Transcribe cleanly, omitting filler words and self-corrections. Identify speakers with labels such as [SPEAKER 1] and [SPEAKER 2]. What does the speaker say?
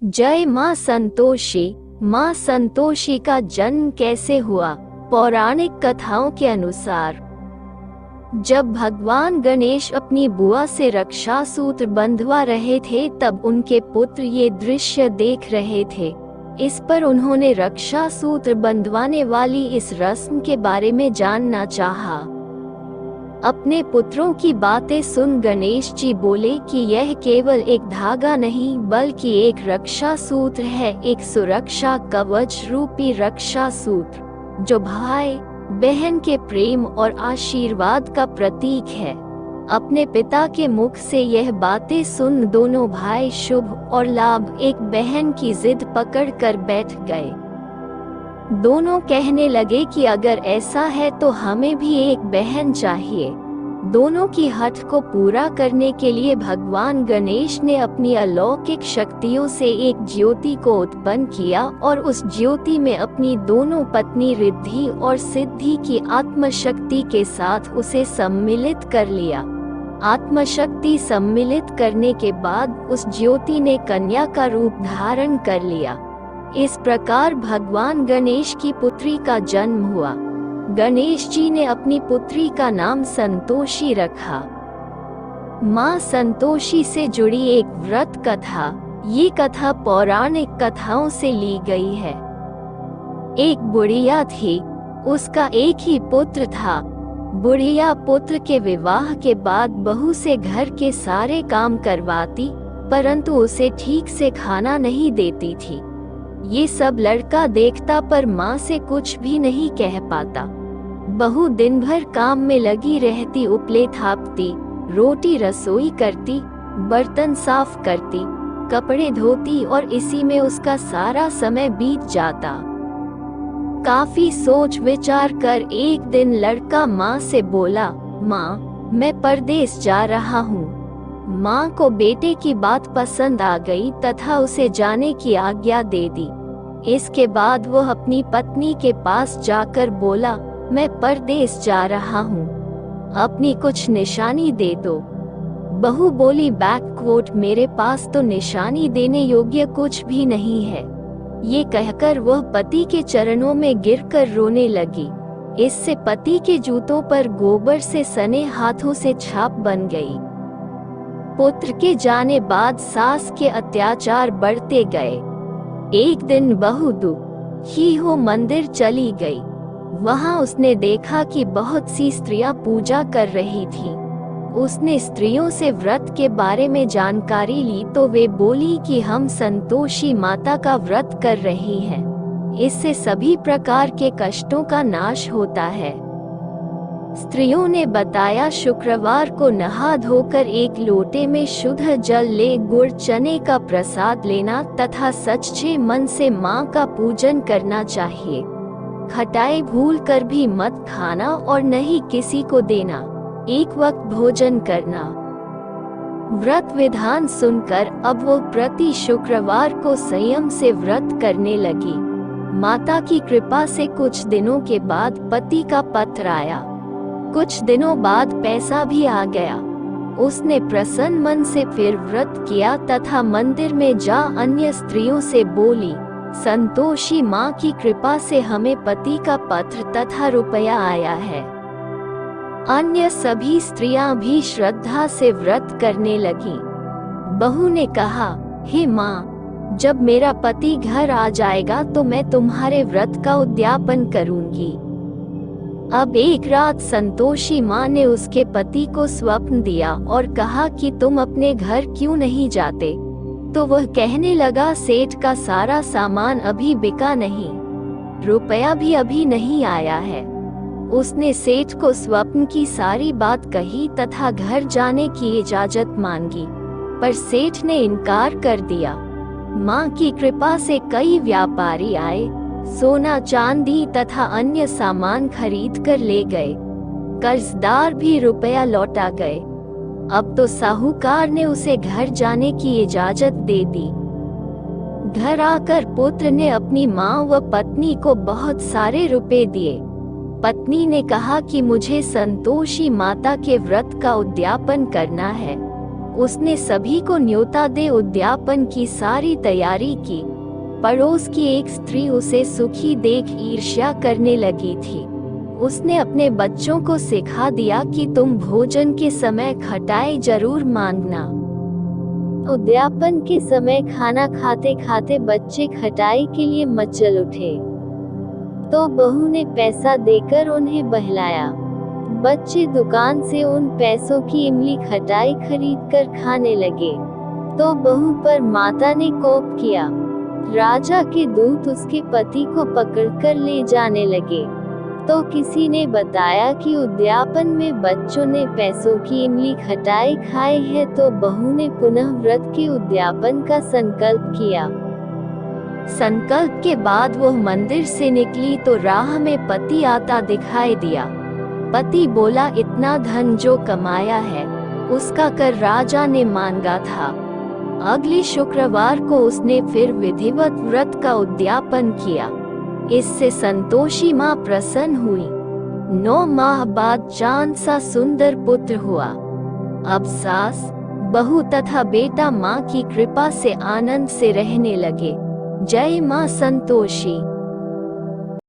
[SPEAKER 1] जय माँ संतोषी। माँ संतोषी का जन्म कैसे हुआ? पौराणिक कथाओं के अनुसार जब भगवान गणेश अपनी बुआ से रक्षा सूत्र बंधवा रहे थे तब उनके पुत्र ये दृश्य देख रहे थे। इस पर उन्होंने रक्षा सूत्र बंधवाने वाली इस रस्म के बारे में जानना चाहा। अपने पुत्रों की बातें सुन गणेश जी बोले कि यह केवल एक धागा नहीं बल्कि एक रक्षा सूत्र है, एक सुरक्षा कवच रूपी रक्षा सूत्र जो भाई बहन के प्रेम और आशीर्वाद का प्रतीक है। अपने पिता के मुख से यह बातें सुन दोनों भाई शुभ और लाभ एक बहन की जिद पकड़ कर बैठ गए। दोनों कहने लगे कि अगर ऐसा है तो हमें भी एक बहन चाहिए। दोनों की हठ को पूरा करने के लिए भगवान गणेश ने अपनी अलौकिक शक्तियों से एक ज्योति को उत्पन्न किया और उस ज्योति में अपनी दोनों पत्नी रिद्धि और सिद्धि की आत्मशक्ति के साथ उसे सम्मिलित कर लिया। आत्मशक्ति सम्मिलित करने के बाद उस ज्योति ने कन्या का रूप धारण कर लिया। इस प्रकार भगवान गणेश की पुत्री का जन्म हुआ। गणेश जी ने अपनी पुत्री का नाम संतोषी रखा। माँ संतोषी से जुड़ी एक व्रत कथा। ये कथा पौराणिक कथाओं से ली गई है। एक बुढ़िया थी, उसका एक ही पुत्र था। बुढ़िया पुत्र के विवाह के बाद बहू से घर के सारे काम करवाती, परंतु उसे ठीक से खाना नहीं देती थी। ये सब लड़का देखता पर माँ से कुछ भी नहीं कह पाता। बहू दिन भर काम में लगी रहती, उपले थापती, रोटी रसोई करती, बर्तन साफ करती, कपड़े धोती और इसी में उसका सारा समय बीत जाता। काफी सोच विचार कर एक दिन लड़का माँ से बोला, माँ मैं परदेश जा रहा हूँ। माँ को बेटे की बात पसंद आ गई तथा उसे जाने की आज्ञा दे दी। इसके बाद वह अपनी पत्नी के पास जाकर बोला, मैं परदेश जा रहा हूँ, अपनी कुछ निशानी दे दो। बहू बोली, बैककोट मेरे पास तो निशानी देने योग्य कुछ भी नहीं है। ये कहकर वह पति के चरणों में गिरकर रोने लगी। इससे पति के जूतों पर गोबर से सने हाथों से छाप बन गई। पुत्र के जाने बाद सास के अत्याचार बढ़ते गए। एक दिन बहू दुखी हो मंदिर चली गई। वहां उसने देखा कि बहुत सी स्त्रियां पूजा कर रही थीं। उसने स्त्रियों से व्रत के बारे में जानकारी ली तो वे बोली कि हम संतोषी माता का व्रत कर रही हैं। इससे सभी प्रकार के कष्टों का नाश होता है। स्त्रियों ने बताया, शुक्रवार को नहा धोकर एक लोटे में शुद्ध जल ले गुड़ चने का प्रसाद लेना तथा सच्चे मन से माँ का पूजन करना चाहिए। खटाई भूल कर भी मत खाना और न ही किसी को देना। एक वक्त भोजन करना। व्रत विधान सुनकर अब वो प्रति शुक्रवार को संयम से व्रत करने लगी। माता की कृपा से कुछ दिनों के बाद पति का पत्र आया। कुछ दिनों बाद पैसा भी आ गया। उसने प्रसन्न मन से फिर व्रत किया तथा मंदिर में जा अन्य स्त्रियों से बोली, संतोषी माँ की कृपा से हमें पति का पत्र तथा रुपया आया है। अन्य सभी स्त्रियां भी श्रद्धा से व्रत करने लगी। बहू ने कहा, हे माँ, जब मेरा पति घर आ जाएगा तो मैं तुम्हारे व्रत का उद्यापन करूंगी। अब एक रात संतोषी माँ ने उसके पति को स्वप्न दिया और कहा कि तुम अपने घर क्यों नहीं जाते? तो वह कहने लगा, सेठ का सारा सामान अभी बिका नहीं, रुपया भी अभी नहीं आया है। उसने सेठ को स्वप्न की सारी बात कही तथा घर जाने की इजाजत मांगी, पर सेठ ने इनकार कर दिया। माँ की कृपा से कई व्यापारी आए, सोना चांदी तथा अन्य सामान खरीद कर ले गए। कर्जदार भी रुपया लौटा गए। अब तो साहूकार ने उसे घर जाने की इजाजत दे दी। घर आकर पुत्र ने अपनी माँ व पत्नी को बहुत सारे रुपए दिए। पत्नी ने कहा कि मुझे संतोषी माता के व्रत का उद्यापन करना है। उसने सभी को न्योता दे उद्यापन की सारी तैयारी की। पड़ोस की एक स्त्री उसे सुखी देख ईर्ष्या करने लगी थी। उसने अपने बच्चों को सिखा दिया कि तुम भोजन के समय खटाई जरूर मांगना। उद्यापन के समय खाना खाते खाते बच्चे खटाई के लिए मचल उठे, तो बहू ने पैसा देकर उन्हें बहलाया। बच्चे दुकान से उन पैसों की इमली खटाई खरीद कर खाने लगे, तो बहू पर माता ने कोप किया। राजा के दूत उसके पति को पकड़कर ले जाने लगे, तो किसी ने बताया कि उद्यापन में बच्चों ने पैसों की इमली खटाई खाई है, तो बहू ने पुनः व्रत के उद्यापन का संकल्प किया। संकल्प के बाद वह मंदिर से निकली तो राह में पति आता दिखाई दिया। पति बोला, इतना धन जो कमाया है उसका कर राजा ने मांगा था। अगले शुक्रवार को उसने फिर विधिवत व्रत का उद्यापन किया। इससे संतोषी माँ प्रसन्न हुई। 9 माह बाद चांद सा सुंदर पुत्र हुआ। अब सास, बहू तथा बेटा माँ की कृपा से आनंद से रहने लगे। जय माँ संतोषी।